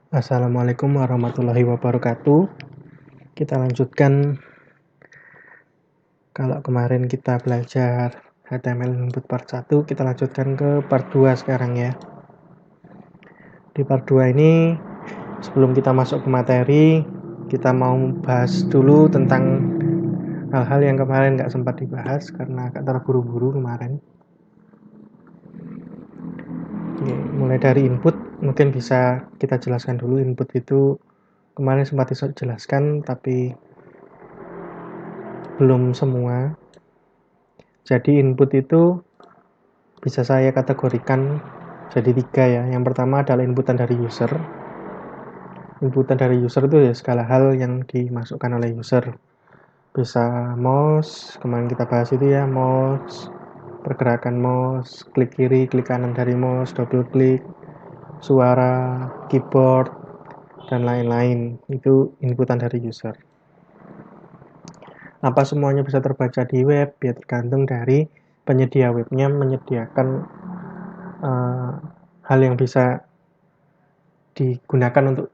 Assalamualaikum warahmatullahi wabarakatuh. Kita lanjutkan. Kalau kemarin kita belajar HTML input part 1, kita lanjutkan ke part 2 sekarang ya. Di part 2 ini, sebelum kita masuk ke materi, kita mau bahas dulu tentang hal-hal yang kemarin nggak sempat dibahas karena agak terburu-buru kemarin. Oke, mulai dari input, mungkin bisa kita jelaskan dulu. Input itu kemarin sempat dijelaskan, tapi belum semua. Jadi input itu bisa saya kategorikan jadi 3 ya. Yang pertama adalah inputan dari user. Inputan dari user itu ya segala hal yang dimasukkan oleh user. Bisa mouse, kemarin kita bahas itu ya, mouse, pergerakan mouse, klik kiri, klik kanan dari mouse, double klik, suara, keyboard, dan lain-lain. Itu inputan dari user. Apa semuanya bisa terbaca di web? Ya tergantung dari penyedia webnya menyediakan hal yang bisa digunakan untuk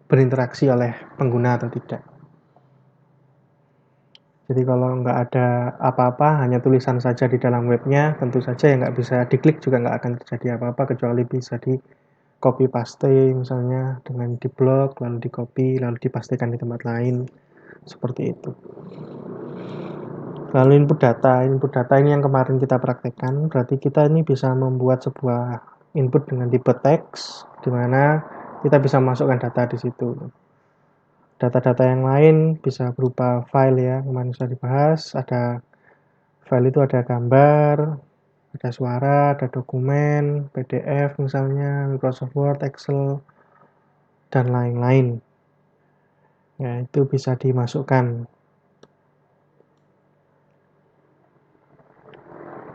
berinteraksi oleh pengguna atau tidak. Jadi kalau nggak ada apa-apa, hanya tulisan saja di dalam webnya, tentu saja ya nggak bisa diklik juga nggak akan terjadi apa-apa, kecuali bisa di copy paste misalnya dengan di blog, lalu di copy, lalu dipastikan di tempat lain, seperti itu. Lalu input data ini yang kemarin kita praktekkan, berarti kita ini bisa membuat sebuah input dengan tipe teks, di mana kita bisa masukkan data di situ. Data-data yang lain bisa berupa file ya, kemarin sudah dibahas. Ada file itu ada gambar, ada suara, ada dokumen, PDF misalnya, Microsoft Word, Excel, dan lain-lain. Ya, itu bisa dimasukkan.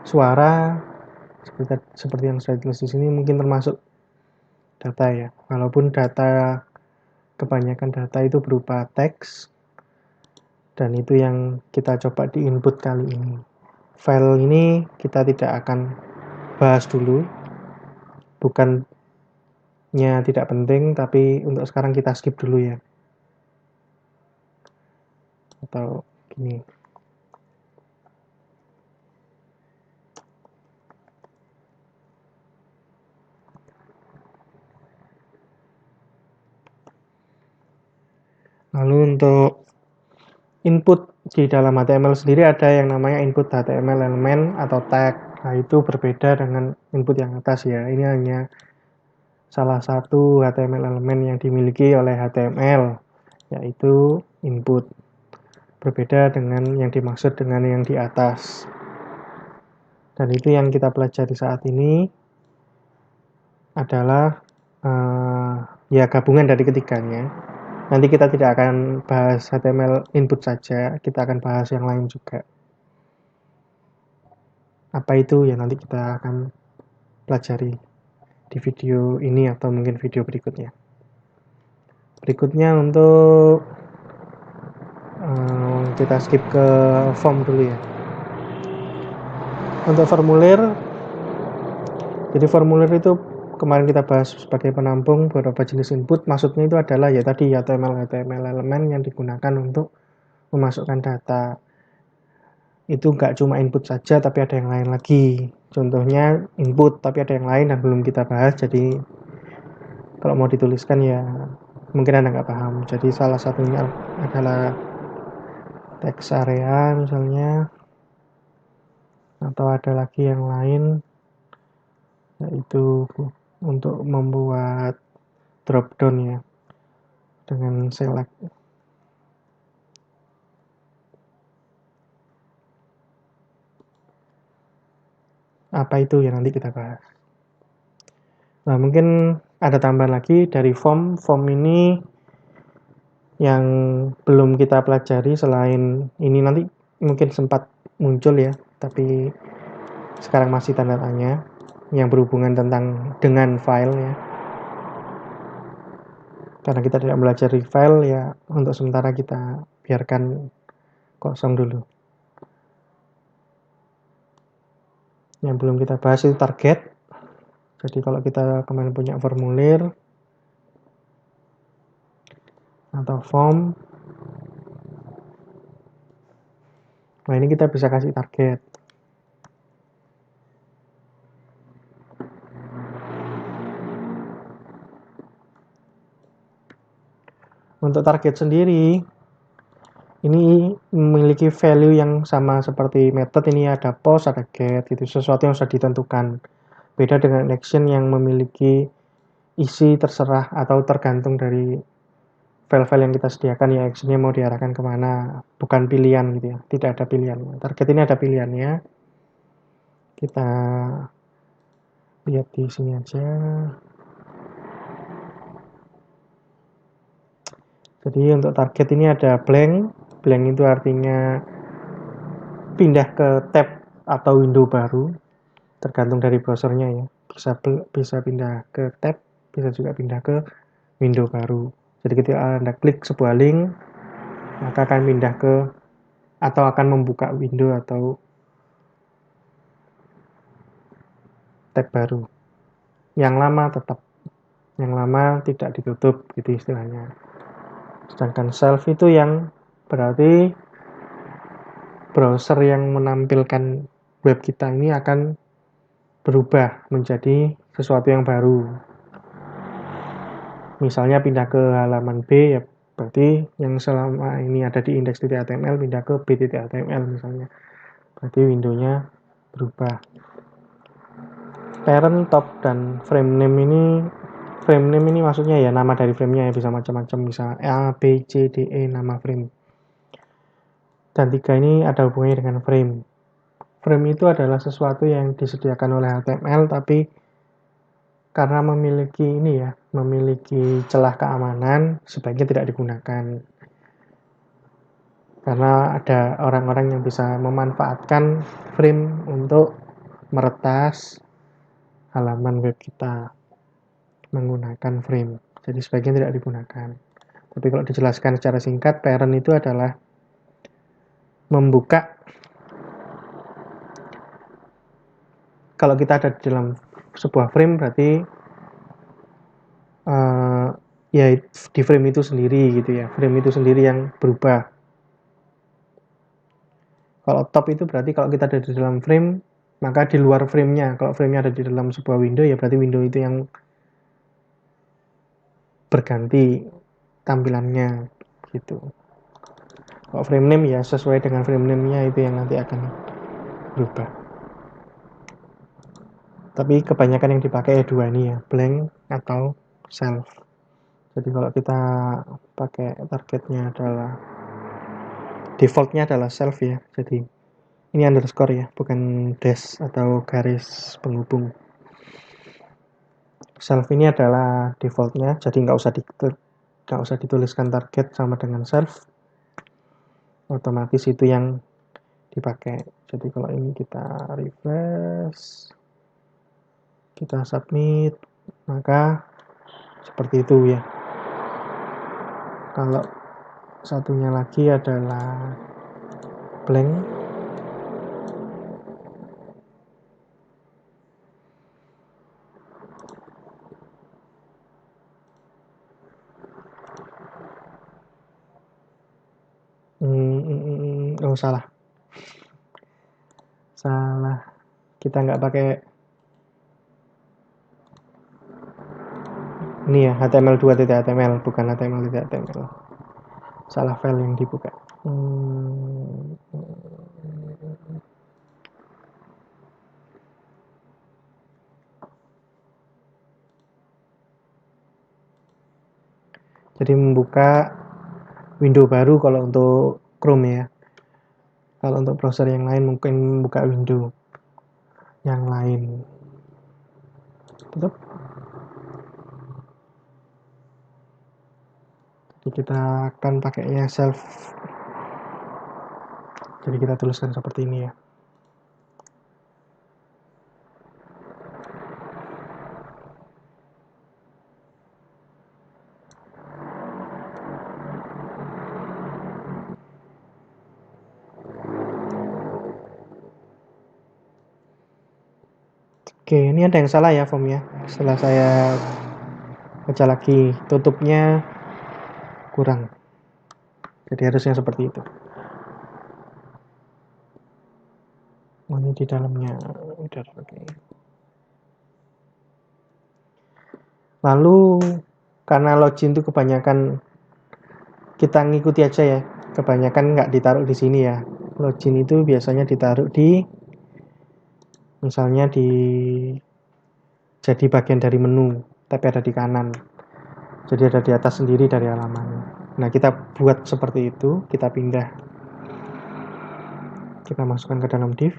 Suara seperti yang saya tulis di sini mungkin termasuk data ya. Walaupun kebanyakan data itu berupa teks, dan itu yang kita coba di input kali ini. File ini kita tidak akan bahas dulu, bukannya tidak penting, tapi untuk sekarang kita skip dulu ya. Atau gini. Lalu untuk input di dalam HTML sendiri ada yang namanya input HTML element atau tag. Nah, itu berbeda dengan input yang atas ya. Ini hanya salah satu HTML element yang dimiliki oleh HTML, yaitu input. Berbeda dengan yang dimaksud dengan yang di atas. Dan itu yang kita pelajari saat ini adalah ya gabungan dari ketiganya. Nanti kita tidak akan bahas HTML input saja, kita akan bahas yang lain juga. Apa itu ya nanti kita akan pelajari di video ini atau mungkin video berikutnya. Berikutnya untuk kita skip ke form dulu ya. Untuk formulir, jadi formulir itu kemarin kita bahas sebagai penampung beberapa jenis input. Maksudnya itu adalah ya tadi HTML elemen yang digunakan untuk memasukkan data. Itu nggak cuma input saja, tapi ada yang lain lagi. Contohnya input, tapi ada yang lain dan belum kita bahas. Jadi kalau mau dituliskan ya mungkin Anda nggak paham. Jadi salah satunya adalah text area misalnya, atau ada lagi yang lain, yaitu untuk membuat drop down ya, dengan select. Apa itu ya nanti kita bahas. Nah, mungkin ada tambahan lagi dari form ini yang belum kita pelajari. Selain ini nanti mungkin sempat muncul ya, tapi sekarang masih tanda tanya, yang berhubungan dengan file ya. Karena kita tidak belajar di file ya, untuk sementara kita biarkan kosong dulu. Yang belum kita bahas itu target. Jadi kalau kita kemarin punya formulir, atau form. Nah, ini kita bisa kasih target. Untuk target sendiri, ini memiliki value yang sama seperti method. Ini ada post, ada get, gitu. Sesuatu yang sudah ditentukan. Beda dengan action yang memiliki isi terserah atau tergantung dari file-file yang kita sediakan, ya actionnya mau diarahkan kemana, bukan pilihan gitu ya, tidak ada pilihan. Target ini ada pilihannya. Kita lihat di sini aja. Jadi untuk target ini ada blank. Blank itu artinya pindah ke tab atau window baru, tergantung dari browsernya ya. Bisa pindah ke tab, bisa juga pindah ke window baru. Jadi ketika Anda klik sebuah link, maka akan pindah ke atau akan membuka window atau tab baru. Yang lama tetap, yang lama tidak ditutup gitu istilahnya. Sedangkan self itu yang berarti browser yang menampilkan web kita ini akan berubah menjadi sesuatu yang baru. Misalnya pindah ke halaman B, ya berarti yang selama ini ada di index.html pindah ke b.html misalnya. Berarti windownya berubah. Parent, top, dan frame name ini maksudnya ya nama dari framenya ya, bisa macam-macam, bisa A, B, C, D, E, nama frame. Dan 3 ini ada hubungannya dengan frame. Frame itu adalah sesuatu yang disediakan oleh HTML, tapi karena memiliki celah keamanan, sebaiknya tidak digunakan. Karena ada orang-orang yang bisa memanfaatkan frame untuk meretas halaman web kita menggunakan frame. Jadi sebaiknya tidak digunakan. Tapi kalau dijelaskan secara singkat, parent itu adalah membuka. Kalau kita ada di dalam sebuah frame, berarti ya di frame itu sendiri gitu ya. Frame itu sendiri yang berubah. Kalau top itu berarti kalau kita ada di dalam frame, maka di luar frame-nya. Kalau frame-nya ada di dalam sebuah window, ya berarti window itu yang berganti tampilannya gitu. Kalau frame name ya sesuai dengan frame name-nya itu yang nanti akan berubah. Tapi kebanyakan yang dipakai dua ini ya, blank atau self. Jadi kalau kita pakai targetnya adalah defaultnya adalah self ya. Jadi ini underscore ya, bukan dash atau garis penghubung. Self ini adalah defaultnya, jadi nggak usah dituliskan target sama dengan self. Otomatis itu yang dipakai. Jadi kalau ini kita refresh, kita submit, maka seperti itu ya. Kalau satunya lagi adalah blank. Oh salah, kita nggak pakai ini ya, html2.html, bukan html.html. Salah file yang dibuka. Jadi membuka window baru kalau untuk Chrome ya. Kalau untuk browser yang lain mungkin membuka window yang lain. Tutup. Jadi kita akan pakainya self. Jadi kita tuliskan seperti ini ya. Oke, ini ada yang salah ya formnya. Setelah saya baca lagi, tutupnya kurang. Jadi harusnya seperti itu. Ini di dalamnya udah oke. Lalu karena login itu kebanyakan kita ngikuti aja ya, kebanyakan nggak ditaruh di sini ya. Login itu biasanya ditaruh di misalnya jadi bagian dari menu, tapi ada di kanan. Jadi ada di atas sendiri dari halaman. Nah, kita buat seperti itu, kita pindah. Kita masukkan ke dalam div.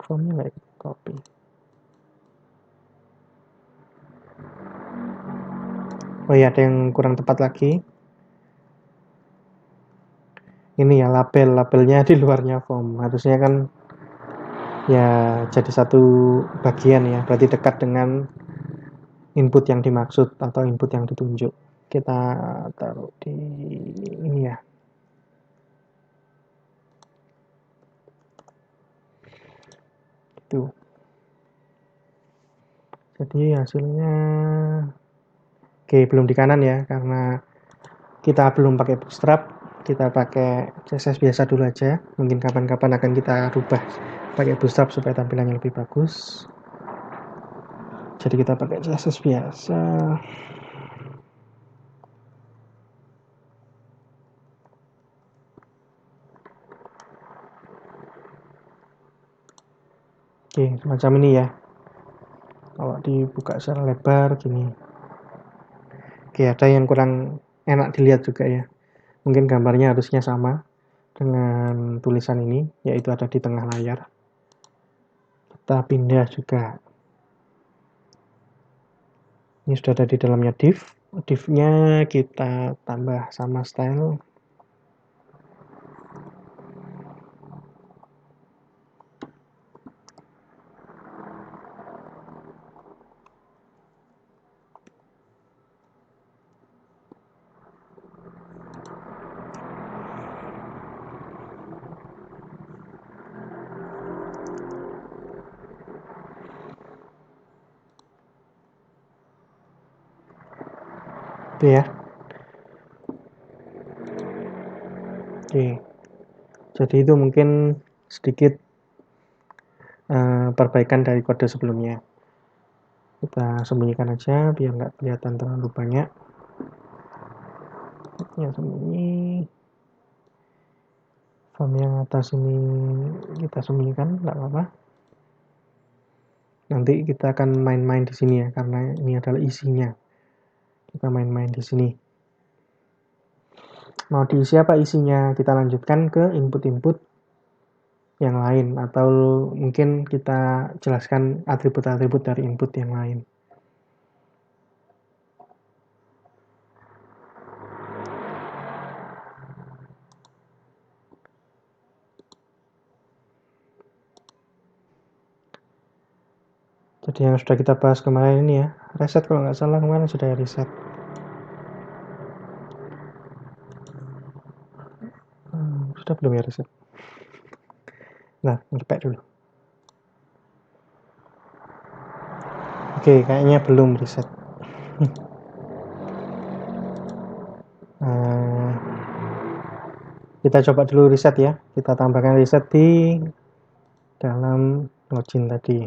Formnya nggak copy. Oh iya, ada yang kurang tepat lagi. Ini ya labelnya di luarnya form. Harusnya kan ya jadi satu bagian ya, berarti dekat dengan input yang dimaksud atau input yang ditunjuk. Kita taruh di ini ya. Itu. Jadi hasilnya oke, belum di kanan ya, karena kita belum pakai Bootstrap, kita pakai CSS biasa dulu aja. Mungkin kapan-kapan akan kita rubah pakai Bootstrap supaya tampilannya lebih bagus. Jadi kita pakai CSS biasa. Oke, semacam ini ya. Kalau dibuka secara lebar gini. Oke, ada yang kurang enak dilihat juga ya. Mungkin gambarnya harusnya sama dengan tulisan ini, yaitu ada di tengah layar. Kita pindah juga. Ini sudah ada di dalamnya div. Div-nya kita tambah sama style. Itu ya. Oke. Jadi itu mungkin sedikit perbaikan dari kode sebelumnya. Kita sembunyikan aja biar nggak kelihatan terlalu banyak. Yang sembunyi. Form yang atas ini kita sembunyikan, nggak apa-apa. Nanti kita akan main-main di sini ya, karena ini adalah isinya. Kita main-main di sini. Mau diisi apa isinya? Kita lanjutkan ke input-input yang lain, atau mungkin kita jelaskan atribut-atribut dari input yang lain. Jadi yang sudah kita bahas kemarin ini ya, reset kalau nggak salah kemarin sudah reset. Sudah belum ya reset? Nah, nge-pack dulu. Oke, kayaknya belum reset. Kita coba dulu reset ya. Kita tambahkan reset di dalam login tadi.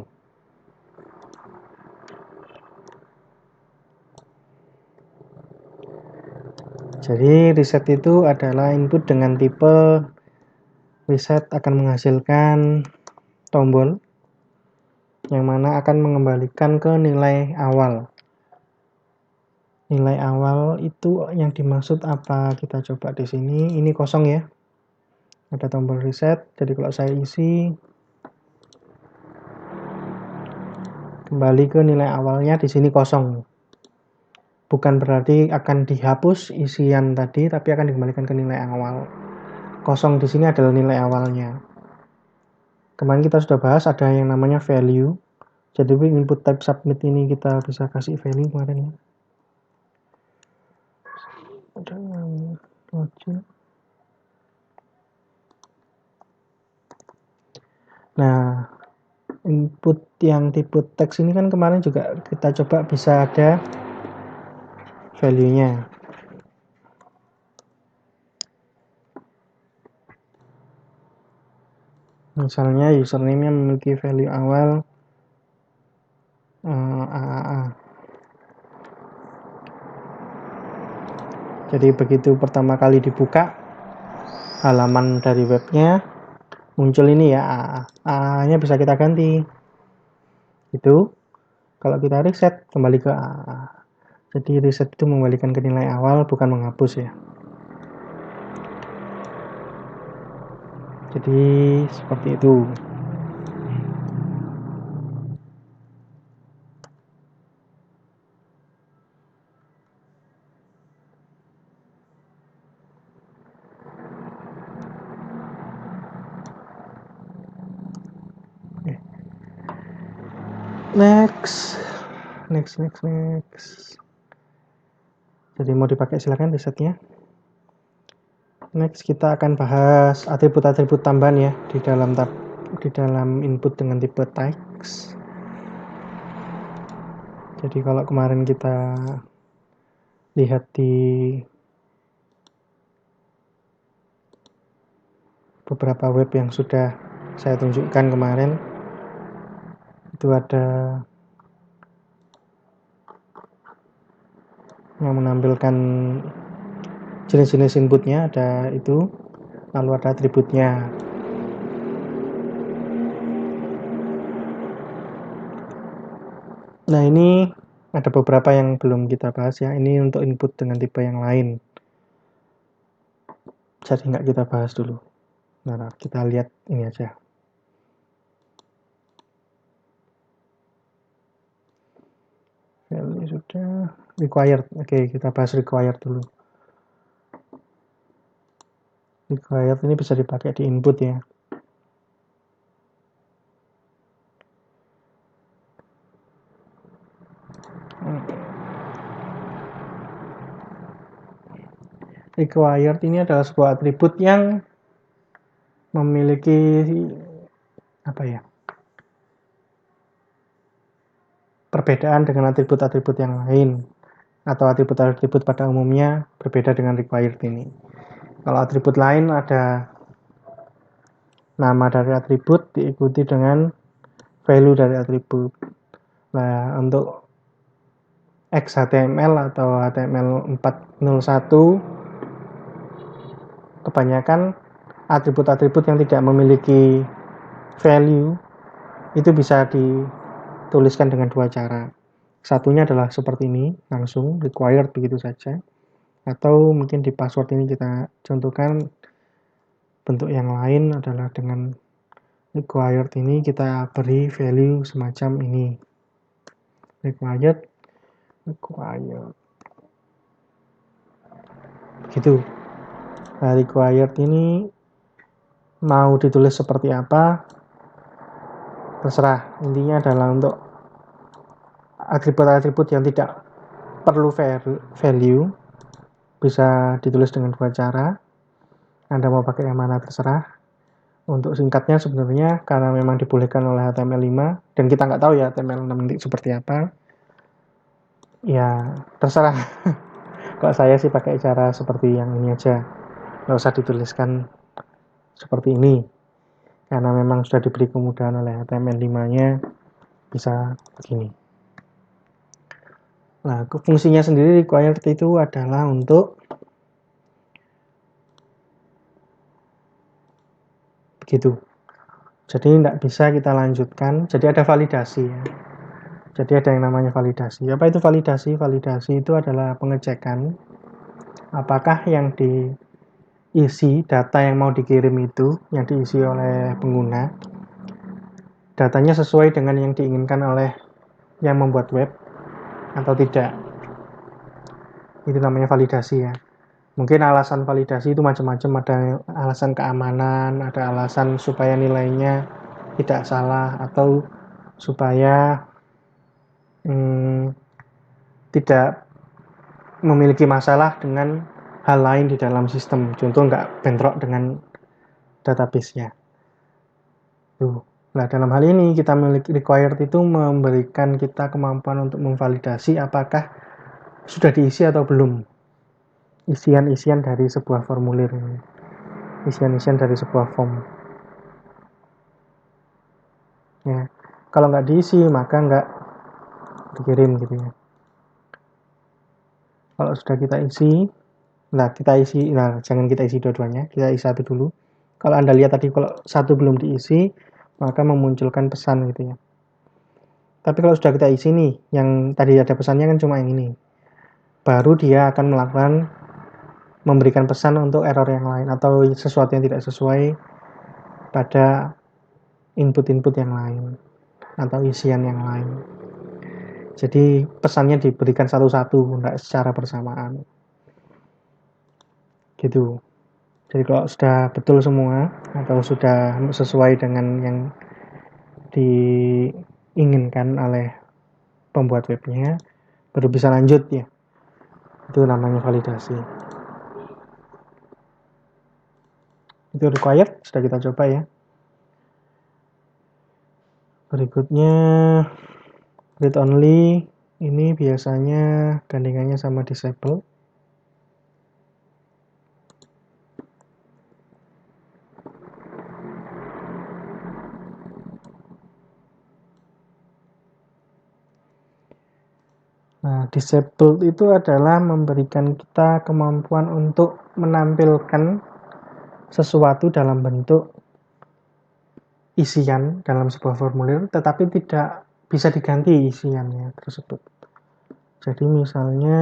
Jadi reset itu adalah input dengan tipe reset akan menghasilkan tombol yang mana akan mengembalikan ke nilai awal. Nilai awal itu yang dimaksud apa? Kita coba di sini. Ini kosong ya. Ada tombol reset. Jadi kalau saya isi kembali ke nilai awalnya, di sini kosong. Bukan berarti akan dihapus isian tadi, tapi akan dikembalikan ke nilai awal. Kosong di sini adalah nilai awalnya. Kemarin kita sudah bahas ada yang namanya value. Jadi input type submit ini kita bisa kasih value kemarin ya. Ada yang login. Nah, input yang tipe teks ini kan kemarin juga kita coba bisa ada value-nya. Misalnya username-nya memiliki value awal AAA. Jadi begitu pertama kali dibuka halaman dari webnya, muncul ini ya AAA. AA-nya bisa kita ganti. Itu kalau kita reset kembali ke AAA. Jadi reset itu mengembalikan ke nilai awal, bukan menghapus ya. Jadi seperti itu. Next. Jadi mau dipakai silakan resetnya. Next kita akan bahas atribut-atribut tambahan ya di dalam input dengan tipe text. Jadi kalau kemarin kita lihat di beberapa web yang sudah saya tunjukkan kemarin, itu ada yang menampilkan jenis-jenis inputnya, ada itu, lalu ada atributnya. Nah ini ada beberapa yang belum kita bahas ya, ini untuk input dengan tipe yang lain, jadi nggak kita bahas dulu. Nah kita lihat ini aja. Value sudah, required. Oke, kita bahas required dulu. Required ini bisa dipakai di input ya. Required ini adalah sebuah atribut yang memiliki perbedaan dengan atribut-atribut yang lain, atau atribut-atribut pada umumnya berbeda dengan required ini. Kalau atribut lain ada nama dari atribut diikuti dengan value dari atribut. Nah, untuk XHTML atau HTML 401 kebanyakan atribut-atribut yang tidak memiliki value itu bisa dituliskan dengan dua cara. Satunya adalah seperti ini, langsung required begitu saja. Atau mungkin di password ini kita contohkan bentuk yang lain adalah dengan required ini kita beri value semacam ini. Required. Begitu. Nah, required ini mau ditulis seperti apa terserah. Intinya adalah untuk atribut-atribut yang tidak perlu value bisa ditulis dengan dua cara. Anda mau pakai yang mana terserah. Untuk singkatnya sebenarnya karena memang dibolehkan oleh HTML5 dan kita nggak tahu ya HTML6 nanti seperti apa, ya terserah. Kalau saya sih pakai cara seperti yang ini aja, nggak usah dituliskan seperti ini karena memang sudah diberi kemudahan oleh HTML5-nya bisa begini. Nah, fungsinya sendiri required itu adalah untuk begitu. Jadi tidak bisa kita lanjutkan. Jadi ada validasi ya. Jadi ada yang namanya validasi. Apa itu validasi? Validasi itu adalah pengecekan apakah yang diisi, data yang mau dikirim itu, yang diisi oleh pengguna, datanya sesuai dengan yang diinginkan oleh yang membuat web atau tidak. Itu namanya validasi ya. Mungkin alasan validasi itu macam-macam, ada alasan keamanan, ada alasan supaya nilainya tidak salah, atau supaya tidak memiliki masalah dengan hal lain di dalam sistem. Contoh nggak bentrok dengan database-nya. Tuh. Nah, dalam hal ini kita required itu memberikan kita kemampuan untuk memvalidasi apakah sudah diisi atau belum isian-isian dari sebuah formulir ini, isian-isian dari sebuah form. Ya, kalau nggak diisi maka nggak dikirim gitu ya. Kalau sudah kita isi, jangan kita isi dua-duanya, kita isi satu dulu. Kalau Anda lihat tadi kalau satu belum diisi, maka memunculkan pesan gitu ya. Tapi kalau sudah kita isi nih, yang tadi ada pesannya kan cuma yang ini, baru dia akan memberikan pesan untuk error yang lain atau sesuatu yang tidak sesuai pada input-input yang lain atau isian yang lain. Jadi pesannya diberikan satu-satu, enggak secara bersamaan. Gitu. Jadi kalau sudah betul semua atau sudah sesuai dengan yang diinginkan oleh pembuat webnya, baru bisa lanjut ya. Itu namanya validasi. Itu required, sudah kita coba ya. Berikutnya read only, ini biasanya gandengannya sama disable. Nah, disabled itu adalah memberikan kita kemampuan untuk menampilkan sesuatu dalam bentuk isian dalam sebuah formulir, tetapi tidak bisa diganti isiannya tersebut. Jadi misalnya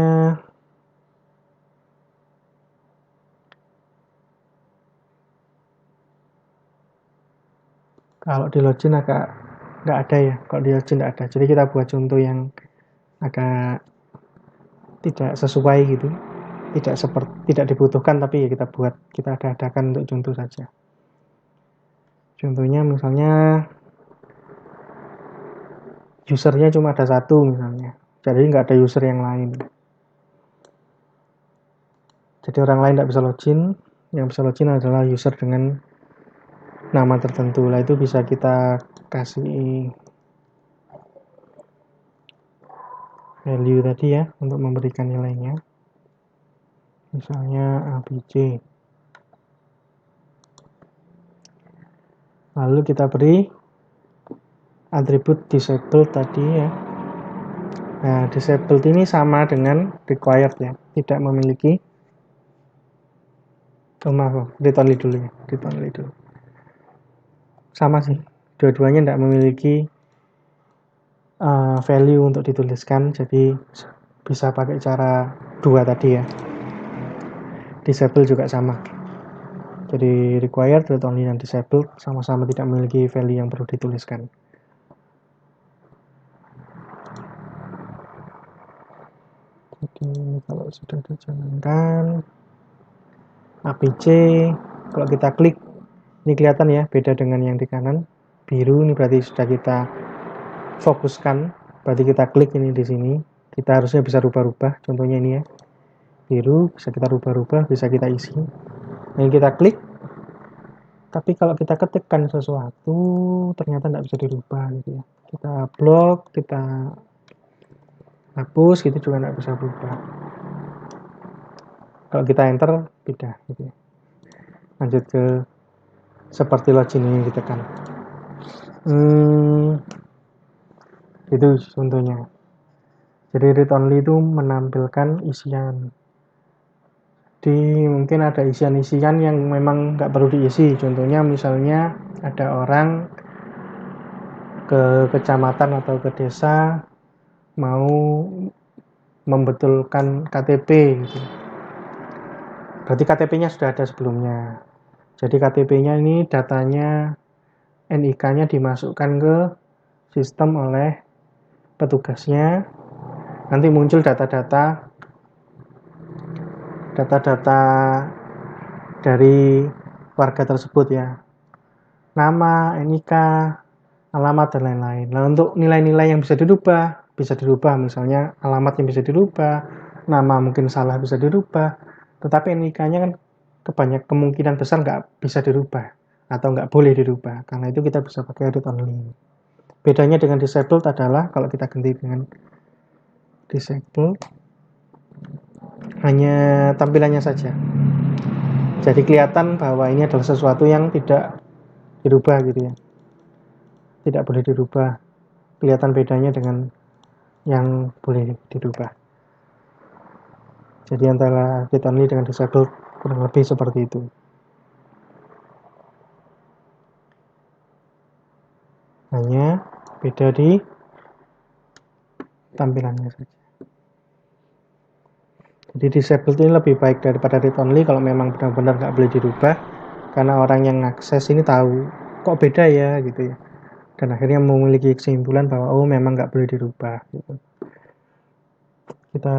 kalau di login agak nggak ada ya, kalau di login nggak ada. Jadi kita buat contoh yang agak tidak sesuai gitu, tidak dibutuhkan, tapi ya kita adakan untuk contoh saja. Contohnya misalnya usernya cuma ada satu misalnya, jadi nggak ada user yang lain. Jadi orang lain nggak bisa login, yang bisa login adalah user dengan nama tertentu. Lah itu bisa kita kasih value tadi ya untuk memberikan nilainya. Misalnya ABC. Lalu kita beri atribut disabled tadi ya. Nah, disabled ini sama dengan required ya, tidak memiliki read only dulu ya, read only dulu. Sama sih, dua-duanya tidak memiliki value untuk dituliskan, jadi bisa pakai cara dua tadi ya. Disable juga sama. Jadi required, read only, dan disabled sama-sama tidak memiliki value yang perlu dituliskan. Jadi kalau sudah dijalankan ABC, kalau kita klik ini kelihatan ya, beda dengan yang di kanan. Biru ini berarti sudah kita fokuskan, berarti kita klik ini di sini, kita harusnya bisa rubah-rubah. Contohnya ini ya, biru bisa kita rubah-rubah, bisa kita isi. Ini kita klik, tapi kalau kita ketikkan sesuatu ternyata tidak bisa dirubah gitu ya. Kita blok, kita hapus gitu juga tidak bisa berubah. Kalau kita enter pindah gitu ya. Lanjut ke seperti login ini ditekan. Itu contohnya. Jadi read only itu menampilkan isian. Jadi mungkin ada isian-isian yang memang nggak perlu diisi. Contohnya misalnya ada orang ke kecamatan atau ke desa mau membetulkan KTP gitu. Berarti KTP-nya sudah ada sebelumnya. Jadi KTP-nya ini datanya NIK-nya dimasukkan ke sistem oleh petugasnya. Nanti muncul data-data dari warga tersebut ya. Nama, NIK, alamat, dan lain-lain. Nah, untuk nilai-nilai yang bisa dirubah, misalnya alamat yang bisa dirubah, nama mungkin salah bisa dirubah, tetapi NIK-nya kan kemungkinan besar nggak bisa dirubah. atau nggak boleh dirubah. Karena itu kita bisa pakai read only. Bedanya dengan disabled adalah kalau kita ganti dengan disabled, hanya tampilannya saja. Jadi kelihatan bahwa ini adalah sesuatu yang tidak dirubah gitu ya. Tidak boleh dirubah. Kelihatan bedanya dengan yang boleh dirubah. Jadi antara read only dengan disabled kurang lebih seperti itu. Hanya beda di tampilannya saja. Jadi disabled ini lebih baik daripada read only kalau memang benar-benar nggak boleh dirubah, karena orang yang akses ini tahu kok beda ya gitu ya, dan akhirnya memiliki kesimpulan bahwa oh memang nggak boleh dirubah gitu. Kita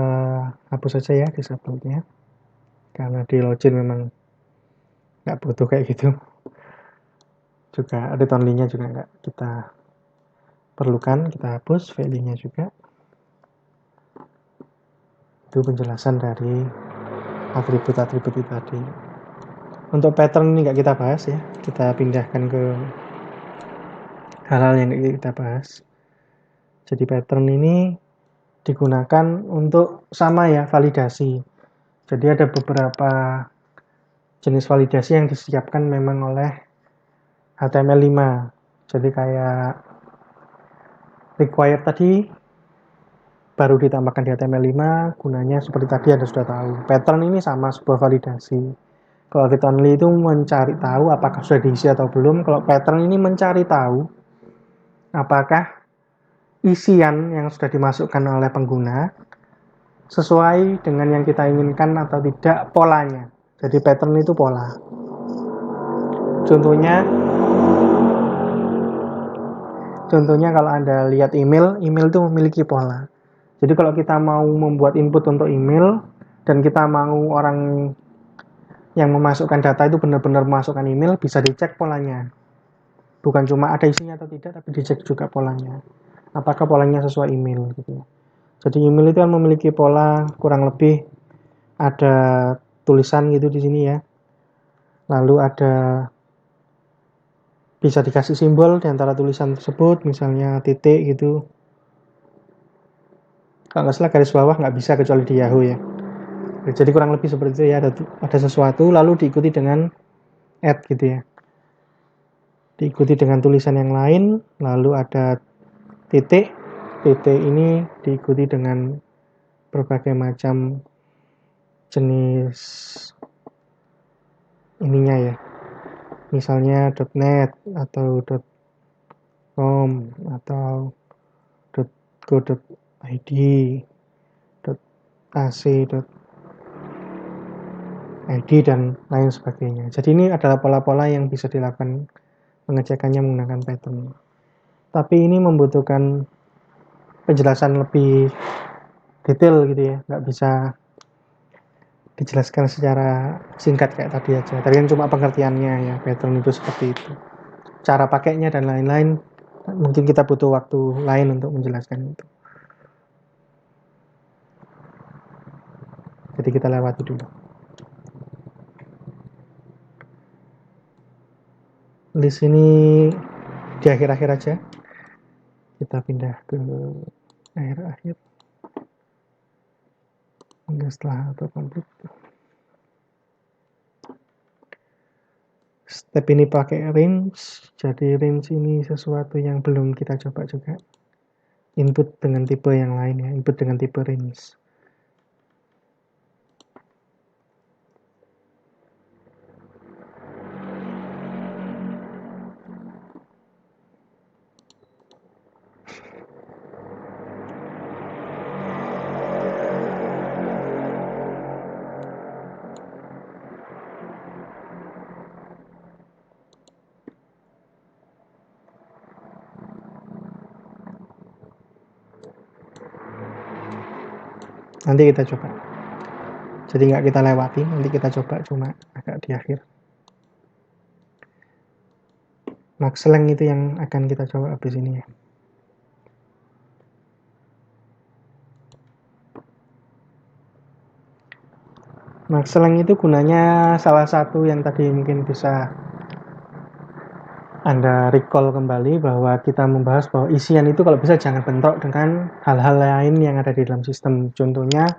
hapus saja ya disablednya, karena di login memang nggak butuh kayak gitu. Juga read only-nya juga nggak kita perlukan, kita hapus. Value-nya juga. Itu penjelasan dari atribut-atribut itu tadi. Untuk pattern ini nggak kita bahas ya, kita pindahkan ke hal-hal yang kita bahas. Jadi pattern ini digunakan untuk sama ya, validasi. Jadi ada beberapa jenis validasi yang disiapkan memang oleh HTML5. Jadi kayak required tadi baru ditambahkan di HTML5, gunanya seperti tadi Anda sudah tahu. Pattern ini sama, sebuah validasi. Kalau read only itu mencari tahu apakah sudah diisi atau belum. Kalau pattern ini mencari tahu apakah isian yang sudah dimasukkan oleh pengguna sesuai dengan yang kita inginkan atau tidak polanya. Jadi pattern itu pola. Contohnya kalau Anda lihat email itu memiliki pola. Jadi kalau kita mau membuat input untuk email dan kita mau orang yang memasukkan data itu benar-benar memasukkan email, bisa dicek polanya. Bukan cuma ada isinya atau tidak, tapi dicek juga polanya. Apakah polanya sesuai email gitu ya. Jadi email itu kan memiliki pola kurang lebih ada tulisan gitu di sini ya. Lalu ada bisa dikasih simbol di antara tulisan tersebut, misalnya titik gitu. Kalau nggak salah garis bawah nggak bisa kecuali di Yahoo ya. Jadi kurang lebih seperti itu ya, ada sesuatu lalu diikuti dengan add gitu ya. Diikuti dengan tulisan yang lain, lalu ada titik. Titik ini diikuti dengan berbagai macam jenis ininya ya. Misalnya .net atau .com atau .go.id, .ac.id dan lain sebagainya. Jadi ini adalah pola-pola yang bisa dilakukan pengecekannya menggunakan pattern. Tapi ini membutuhkan penjelasan lebih detail gitu ya, nggak bisa dijelaskan secara singkat kayak tadi aja. Tadi kan cuma pengertiannya ya, pattern itu seperti itu. Cara pakainya dan lain-lain, mungkin kita butuh waktu lain untuk menjelaskan itu. Jadi kita lewati dulu. List ini di akhir-akhir aja. Kita pindah ke akhir-akhir. Setelah auto complete. Step ini pakai range. Jadi range ini sesuatu yang belum kita coba juga. Input dengan tipe yang lain ya. Input dengan tipe range. Nanti kita coba. Jadi nggak kita lewati, nanti kita coba cuma agak di akhir. Maxlang itu yang akan kita coba habis ini ya. Maxlang itu gunanya salah satu yang tadi mungkin bisa Anda recall kembali bahwa kita membahas bahwa isian itu kalau bisa jangan bentrok dengan hal-hal lain yang ada di dalam sistem. Contohnya,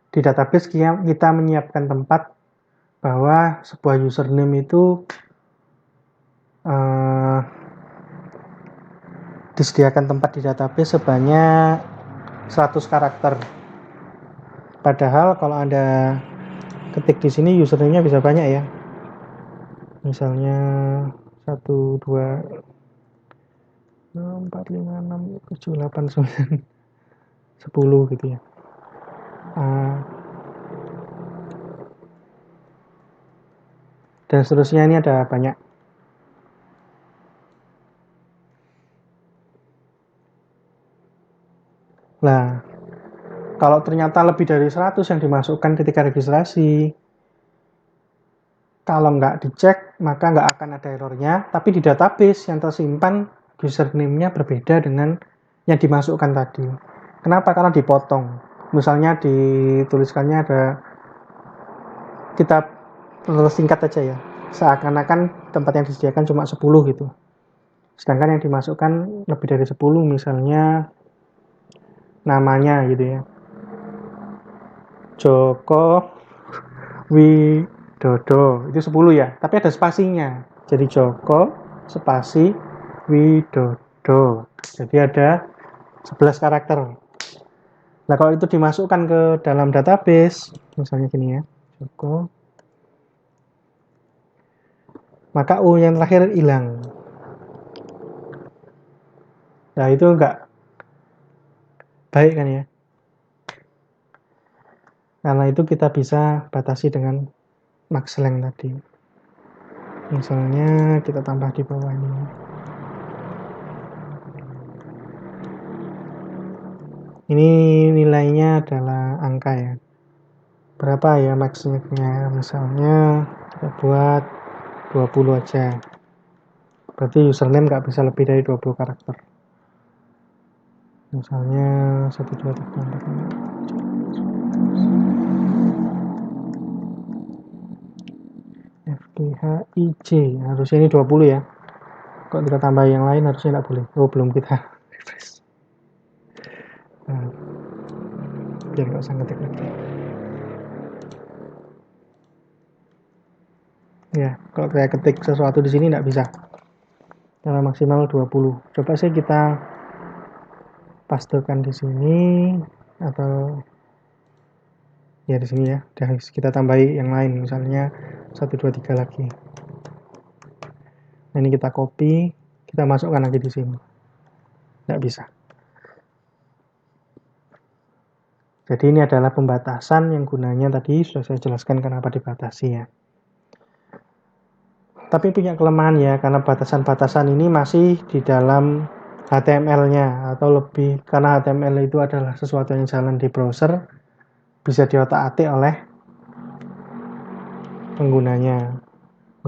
di database kita menyiapkan tempat bahwa sebuah username itu disediakan tempat di database sebanyak 100 karakter. Padahal kalau Anda ketik di sini username-nya bisa banyak ya. Misalnya 1, 2, 4, 5, 6, 7, 8, 9, 10 gitu ya. Dan seterusnya, ini ada banyak. Nah, kalau ternyata lebih dari 100 yang dimasukkan ketika registrasi, kalau nggak dicek, maka nggak akan ada errornya. Tapi di database yang tersimpan, username-nya berbeda dengan yang dimasukkan tadi. Kenapa? Karena dipotong. Misalnya dituliskannya ada, kita singkat aja ya, seakan-akan tempat yang disediakan cuma 10 gitu. Sedangkan yang dimasukkan lebih dari 10, misalnya namanya gitu ya, Joko Widodo, itu 10 ya, tapi ada spasinya. Jadi Joko spasi Widodo. Jadi ada 11 karakter. Nah, kalau itu dimasukkan ke dalam database, misalnya gini ya, Joko, maka U yang terakhir hilang. Nah, itu enggak baik kan ya. Karena itu kita bisa batasi dengan maxlang tadi. Misalnya kita tambah di bawah ini. Ini nilainya adalah angka ya. Berapa ya maxnya? Misalnya kita buat 20 aja. Berarti username nggak bisa lebih dari 20 karakter. Misalnya 1, 2, 3, 4, 5. FGHIJ, harusnya ini 20 ya. Kok kita tambah yang lain harusnya nggak boleh. Oh, belum kita refresh. Nah, biar nggak usah ngetik lagi. Ya, kalau saya ketik sesuatu di sini nggak bisa. Karena maksimal 20. Coba sih kita pastekan di sini, atau ya di sini ya. Udah kita tambahi yang lain, misalnya 1, 2, 3 lagi. Nah, ini kita copy, kita masukkan lagi di sini. Nggak bisa. Jadi ini adalah pembatasan yang gunanya tadi sudah saya jelaskan kenapa dibatasi ya. Tapi punya kelemahan ya, karena batasan-batasan ini masih di dalam HTML-nya, atau lebih karena HTML itu adalah sesuatu yang jalan di browser, bisa diotak-atik oleh penggunanya.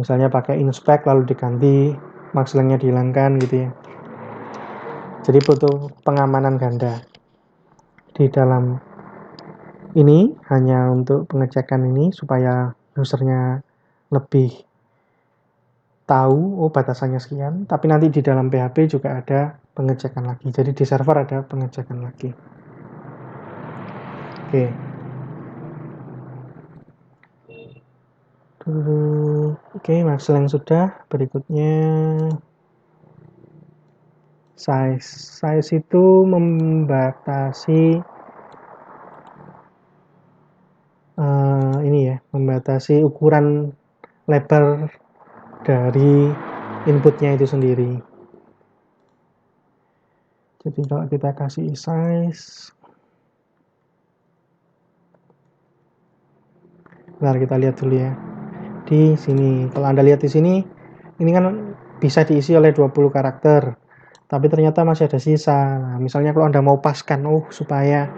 Misalnya pakai inspect lalu diganti, maxlang-nya dihilangkan gitu ya. Jadi butuh pengamanan ganda. Di dalam ini hanya untuk pengecekan ini supaya usernya lebih tahu, oh batasannya sekian, tapi nanti di dalam PHP juga ada pengecekan lagi. Jadi di server ada pengecekan lagi. Oke. Oke, maxlang sudah. Berikutnya size. Size itu membatasi ini ya, membatasi ukuran lebar dari inputnya itu sendiri. Jadi kalau kita kasih size, bentar kita lihat dulu ya. Di sini, kalau Anda lihat di sini, ini kan bisa diisi oleh 20 karakter. Tapi ternyata masih ada sisa. Nah, misalnya kalau Anda mau paskan, supaya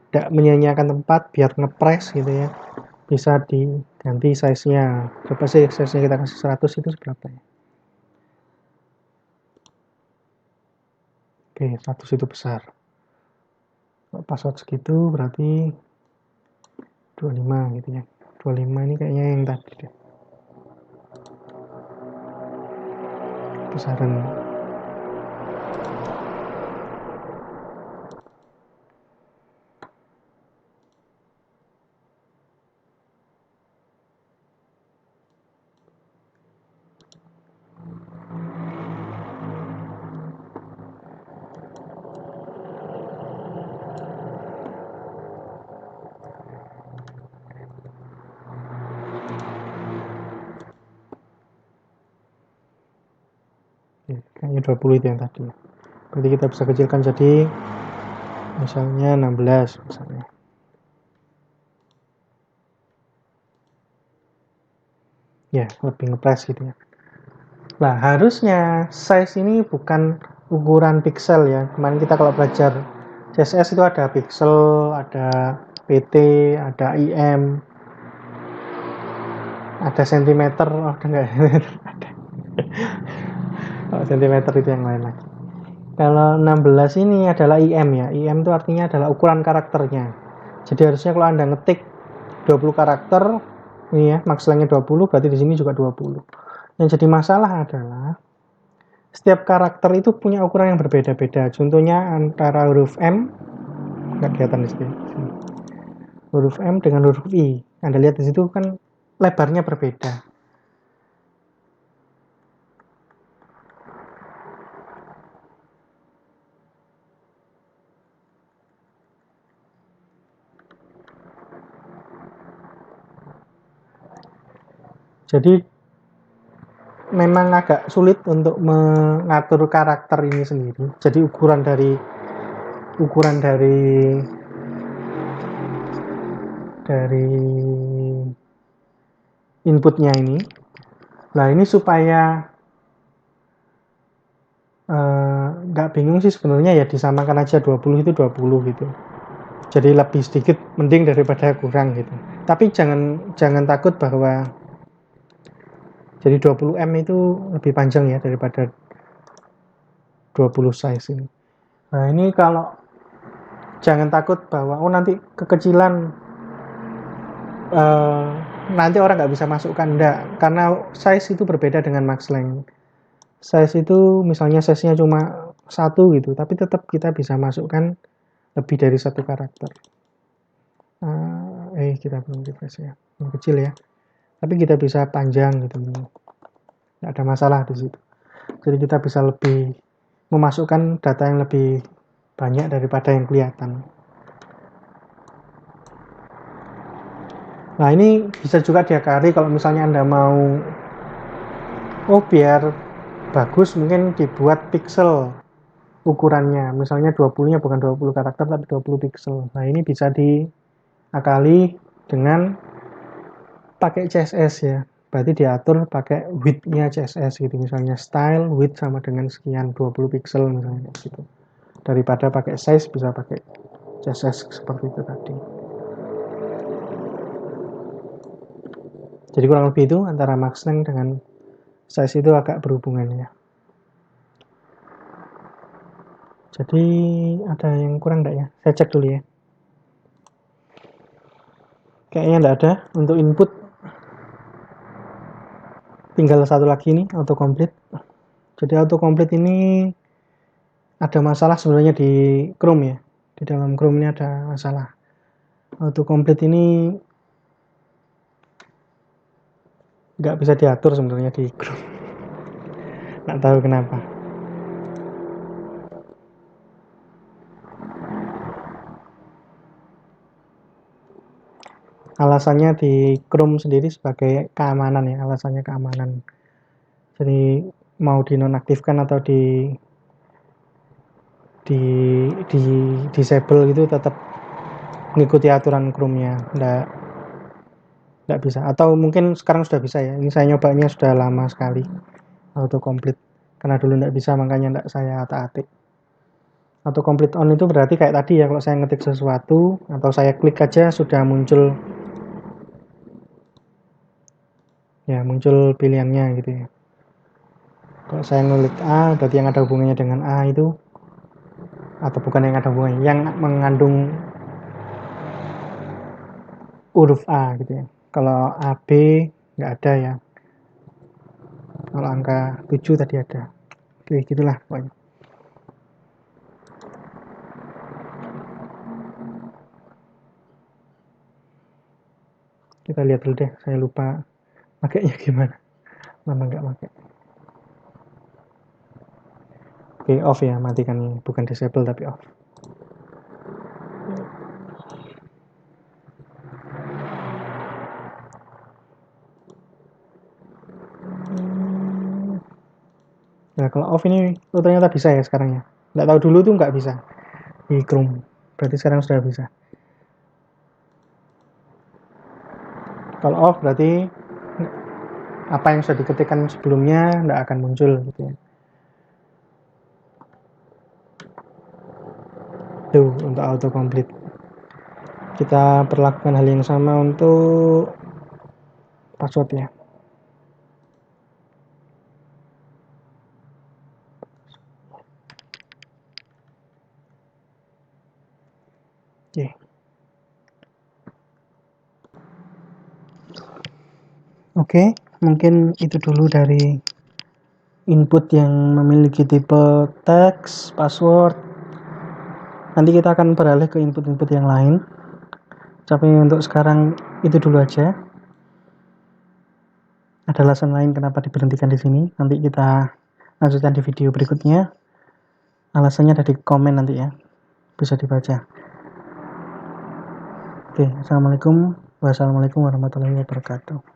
tidak menyia-nyiakan tempat, biar ngepres gitu ya, bisa diganti size-nya. Coba sih size-nya kita kasih 100, itu seberapa ya? Oke, 100 itu besar. Password segitu berarti 25 gitu ya. 25 ini kayaknya yang tadi deh. besaran. Kayaknya 20 itu yang tadi. Berarti kita bisa kecilkan jadi misalnya 16 misalnya. Ya, lebih ngepres gitu ya. Nah, harusnya size ini bukan ukuran pixel ya. Kemarin kita kalau belajar CSS itu ada pixel, ada PT, ada IM, ada sentimeter, oh enggak. Kalau sentimeter itu yang lain lagi. Kalau 16 ini adalah IM ya. IM itu artinya adalah ukuran karakternya. Jadi harusnya kalau Anda ngetik 20 karakter, ini ya, max lengthnya 20, berarti di sini juga 20. Yang jadi masalah adalah setiap karakter itu punya ukuran yang berbeda-beda. Contohnya antara huruf M, nggak kelihatan di sini. Huruf M dengan huruf I. Anda lihat di situ kan lebarnya berbeda. Jadi memang agak sulit untuk mengatur karakter ini sendiri. Jadi ukuran dari inputnya ini. Nah, ini supaya nggak bingung sih sebenarnya ya disamakan aja 20 itu 20 gitu. Jadi lebih sedikit mending daripada kurang gitu. Tapi jangan takut bahwa jadi 20M itu lebih panjang ya daripada 20 size ini. Nah, ini kalau jangan takut bahwa nanti kekecilan nanti orang nggak bisa masukkan, enggak, karena size itu berbeda dengan max length. Size itu misalnya size-nya cuma 1 gitu, tapi tetap kita bisa masukkan lebih dari 1 karakter. Kita belum refresh ya, yang kecil ya, tapi kita bisa panjang gitu, nggak ada masalah di situ. Jadi kita bisa lebih memasukkan data yang lebih banyak daripada yang kelihatan. Nah, ini bisa juga diakari kalau misalnya Anda mau biar bagus mungkin dibuat pixel ukurannya, misalnya 20-nya bukan 20 karakter tapi 20 pixel. Nah, ini bisa diakali dengan pakai CSS ya. Berarti diatur pakai width-nya CSS gitu, misalnya style width sama dengan sekian 20 pixel misalnya gitu. Daripada pakai size bisa pakai CSS seperti itu tadi. Jadi kurang lebih itu antara max length dengan size itu agak berhubungan ya. Jadi ada yang kurang enggak ya? Saya cek dulu ya. Kayaknya enggak ada untuk input. Tinggal satu lagi nih, autocomplete. Jadi autocomplete ini ada masalah sebenarnya di Chrome ya. Di dalam Chrome ini ada masalah. Autocomplete ini nggak bisa diatur sebenarnya di Chrome. Nggak tahu kenapa. Alasannya di Chrome sendiri sebagai keamanan ya, alasannya keamanan. Jadi mau dinonaktifkan atau di disable gitu tetap mengikuti aturan Chrome-nya, nggak bisa. Atau mungkin sekarang sudah bisa ya. Ini saya nyobanya sudah lama sekali autocomplete. Karena dulu nggak bisa makanya nggak saya atik-atik. Autocomplete on itu berarti kayak tadi ya, kalau saya ngetik sesuatu atau saya klik aja sudah muncul pilihannya gitu ya. Kalau saya ngelik A berarti yang ada hubungannya dengan A itu, atau bukan yang ada hubungannya, yang mengandung huruf A gitu ya. Kalau AB nggak ada ya. Kalau angka 7 tadi ada. Oke, gitulah pokoknya. Kita lihat dulu deh, saya lupa pakainya gimana. Lama nggak pakai. Oke, off ya, matikan ini. Bukan disable tapi off. Nah, kalau off ini ternyata bisa ya sekarang ya. Nggak tahu dulu tuh nggak bisa di Chrome. Berarti sekarang sudah bisa. Kalau off berarti apa yang sudah diketikkan sebelumnya nggak akan muncul gitu ya. Tuh, untuk autocomplete. Kita perlakukan hal yang sama untuk passwordnya. Oke. Oke, mungkin itu dulu dari input yang memiliki tipe teks, password. Nanti kita akan beralih ke input-input yang lain. Tapi untuk sekarang itu dulu aja. Ada alasan lain kenapa diberhentikan di sini. Nanti kita lanjutkan di video berikutnya. Alasannya ada di komen nanti ya. Bisa dibaca. Oke, assalamualaikum. Wassalamualaikum warahmatullahi wabarakatuh.